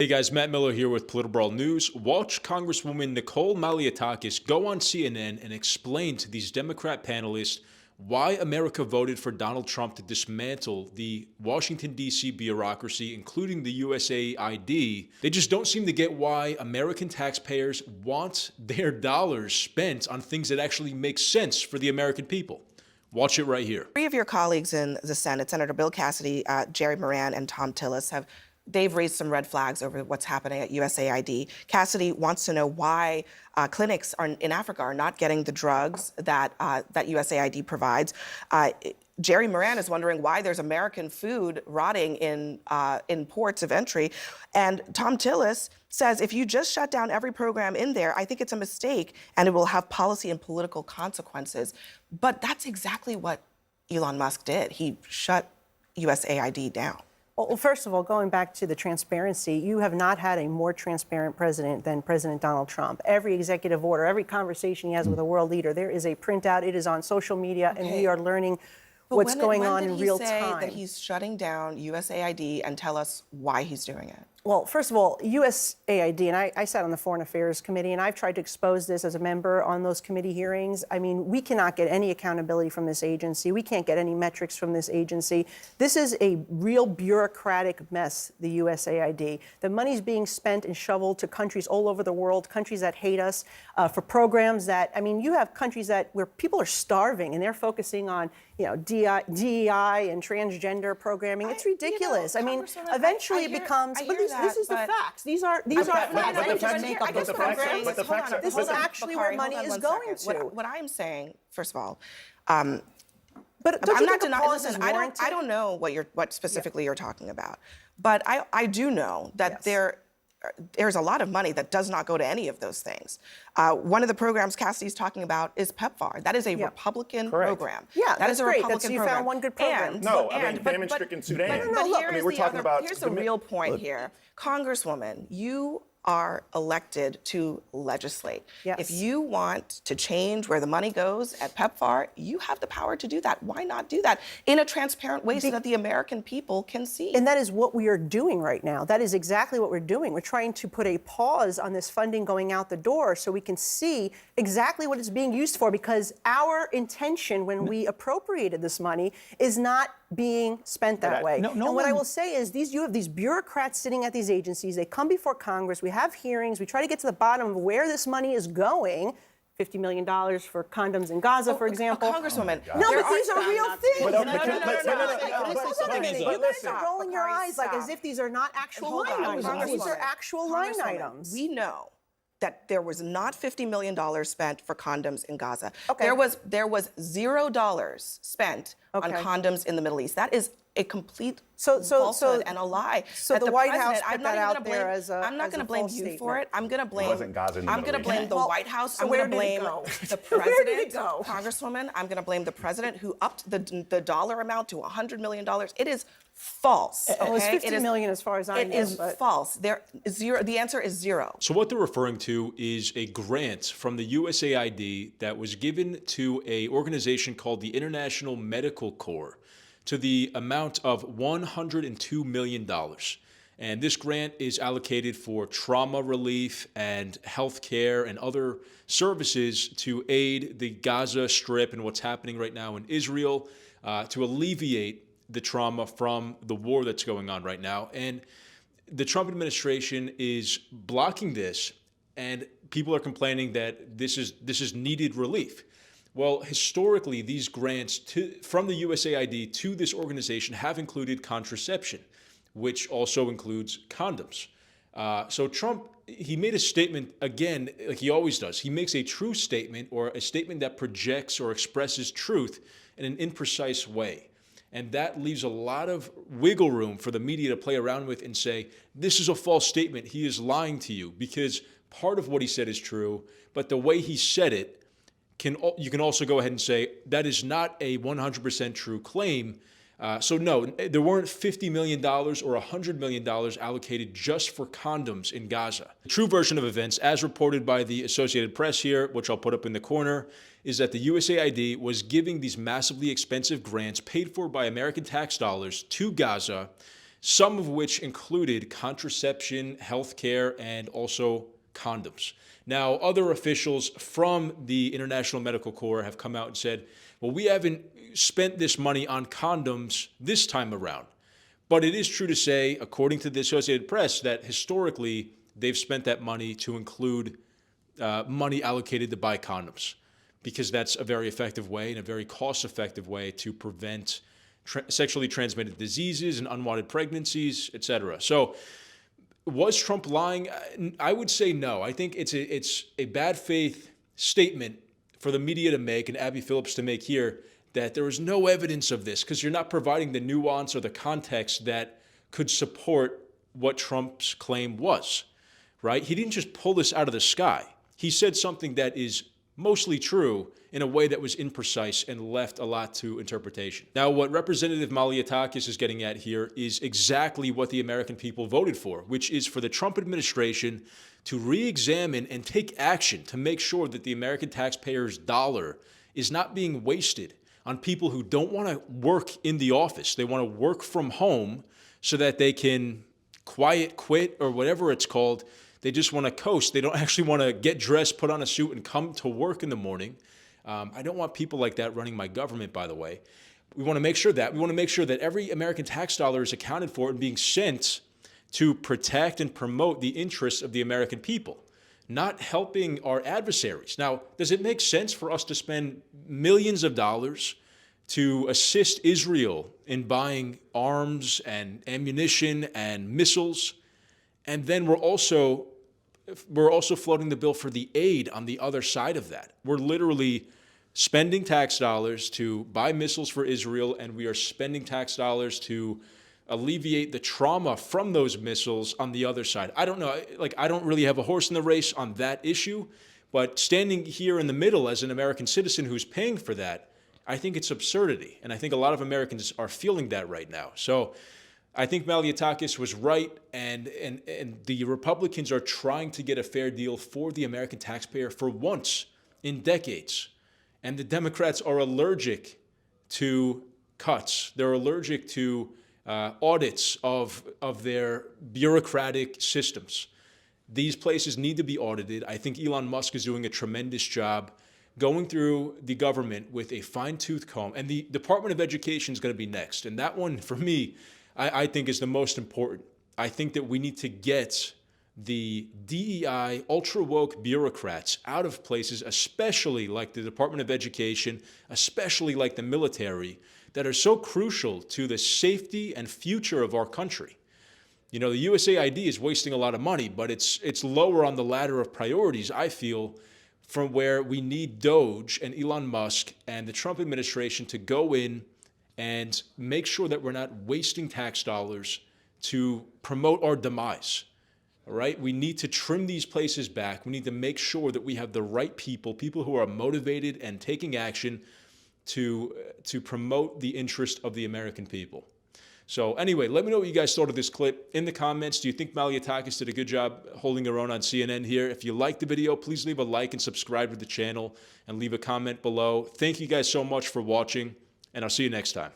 Hey guys, Matt Miller here with PolitiBrawl News. Watch Congresswoman Nicole Malliotokis go on CNN and explain to these Democrat panelists why America voted for Donald Trump to dismantle the Washington, D.C. bureaucracy, including the USAID. They just don't seem to get why American taxpayers want their dollars spent on things that actually make sense for the American people. Watch it right here. Three of your colleagues in the Senate, Senator Bill Cassidy, Jerry Moran, and Tom Tillis, they've raised some red flags over what's happening at USAID. Cassidy wants to know why clinics in Africa are not getting the drugs that USAID provides. Jerry Moran is wondering why there's American food rotting in ports of entry. And Tom Tillis says if you just shut down every program in there, I think it's a mistake and it will have policy and political consequences. But that's exactly what Elon Musk did. He shut USAID down. Well, first of all, going back to the transparency, you have not had a more transparent president than President Donald Trump. Every executive order, every conversation he has with a world leader, there is a printout. It is on social media, and we are learning what's going on in real time. When did he say that he's shutting down USAID, and tell us why he's doing it? Well, first of all, USAID, and I sat on the Foreign Affairs Committee, and I've tried to expose this as a member on those committee hearings. I mean, we cannot get any accountability from this agency. We can't get any metrics from this agency. This is a real bureaucratic mess, the USAID. The money's being spent and shoveled to countries all over the world, countries that hate us, for programs that, I mean, you have countries where people are starving, and they're focusing on, DEI and transgender programming. It's ridiculous. I mean, eventually it becomes, but this is the facts. These are facts. This is actually where money is going to. What I'm saying, first of all, but I'm not denying. Listen, I don't know what specifically you're talking about, but I do know that there's a lot of money that does not go to any of those things. One of the programs Cassidy's talking about is PEPFAR. That is a Republican program. Yeah, that is a Republican program. You found one good program. Famine-stricken Sudan. Here's the real point here. Congresswoman, you are elected to legislate. Yes. If you want to change where the money goes at PEPFAR, you have the power to do that. Why not do that in a transparent way so that the American people can see? And that is what we are doing right now. That is exactly what we're doing. We're trying to put a pause on this funding going out the door so we can see exactly what it's being used for, because our intention when we appropriated this money is not being spent that way. What I will say is you have these bureaucrats sitting at these agencies. They come before Congress. We have hearings. We try to get to the bottom of where this money is going. $50 million for condoms in Gaza, for example. Congresswoman. No, but these are real things. No. You guys are rolling your eyes like as if these are not actual line items. These are actual line items. We know that there was not $50 million spent for condoms in Gaza. Okay. There was $0 spent on condoms in the Middle East. That is a complete falsehood and a lie. So the White House put that out there as a I'm not going to blame you for it. I'm going to blame. It wasn't Gaza in the I'm going to Middle blame the White House. So I'm going to blame the president. Where did it go? Congresswoman, I'm going to blame the president who upped the dollar amount to $100 million. It is false. It was $50 million as far as I know. It is false. There is zero. The answer is zero. So what they're referring to is a grant from the USAID that was given to an organization called the International Medical Corps to the amount of $102 million. And this grant is allocated for trauma relief and health care and other services to aid the Gaza Strip and what's happening right now in Israel, to alleviate the trauma from the war that's going on right now. And the Trump administration is blocking this, and people are complaining that this is needed relief. Well, historically, these grants from the USAID to this organization have included contraception, which also includes condoms. So Trump, he made a statement, again, like he always does. He makes a true statement, or a statement that projects or expresses truth in an imprecise way. And that leaves a lot of wiggle room for the media to play around with and say, this is a false statement. He is lying to you, because part of what he said is true, but the way he said it, you can also go ahead and say that is not a 100% true claim. So no, there weren't $50 million or $100 million allocated just for condoms in Gaza. The true version of events, as reported by the Associated Press here, which I'll put up in the corner, is that the USAID was giving these massively expensive grants paid for by American tax dollars to Gaza some of which included contraception, healthcare, and also condoms. Now, other officials from the International Medical Corps have come out and said, well, we haven't spent this money on condoms this time around. But it is true to say, according to the Associated Press, that historically they've spent that money to include money allocated to buy condoms, because that's a very effective way and a very cost-effective way to prevent sexually transmitted diseases and unwanted pregnancies, etc. So was Trump lying? I would say no. I think it's a bad faith statement for the media to make and Abby Phillips to make here, that there is no evidence of this, because you're not providing the nuance or the context that could support what Trump's claim was, right? He didn't just pull this out of the sky. He said something that is mostly true in a way that was imprecise and left a lot to interpretation. Now, what Representative Malliotokis is getting at here is exactly what the American people voted for, which is for the Trump administration to re-examine and take action to make sure that the American taxpayer's dollar is not being wasted on people who don't want to work in the office. They want to work from home so that they can quiet quit or whatever it's called. They just want to coast. They don't actually want to get dressed, put on a suit, and come to work in the morning. I don't want people like that running my government, by the way. We want to make sure that. We want to make sure that every American tax dollar is accounted for and being sent to protect and promote the interests of the American people, not helping our adversaries. Now, does it make sense for us to spend millions of dollars to assist Israel in buying arms and ammunition and missiles? And then we're also floating the bill for the aid on the other side of that. We're literally spending tax dollars to buy missiles for Israel, and we are spending tax dollars to alleviate the trauma from those missiles on the other side. I don't know, I don't really have a horse in the race on that issue, but standing here in the middle as an American citizen who's paying for that, I think it's absurdity. And I think a lot of Americans are feeling that right now. So I think Malliotokis was right, and the Republicans are trying to get a fair deal for the American taxpayer for once in decades. And the Democrats are allergic to cuts. They're allergic to audits of their bureaucratic systems. These places need to be audited. I think Elon Musk is doing a tremendous job going through the government with a fine-tooth comb. And the Department of Education is going to be next. And that one, for me, I think is the most important. I think that we need to get the DEI, ultra-woke bureaucrats out of places, especially like the Department of Education, especially like the military, that are so crucial to the safety and future of our country. You know, the USAID is wasting a lot of money, but it's lower on the ladder of priorities, I feel, from where we need Doge and Elon Musk and the Trump administration to go in and make sure that we're not wasting tax dollars to promote our demise. All right? We need to trim these places back. We need to make sure that we have the right people who are motivated and taking action to promote the interest of the American people. So anyway, let me know what you guys thought of this clip in the comments. Do you think Malliotokis did a good job holding her own on CNN here? If you liked the video, please leave a like and subscribe to the channel and leave a comment below. Thank you guys so much for watching, and I'll see you next time.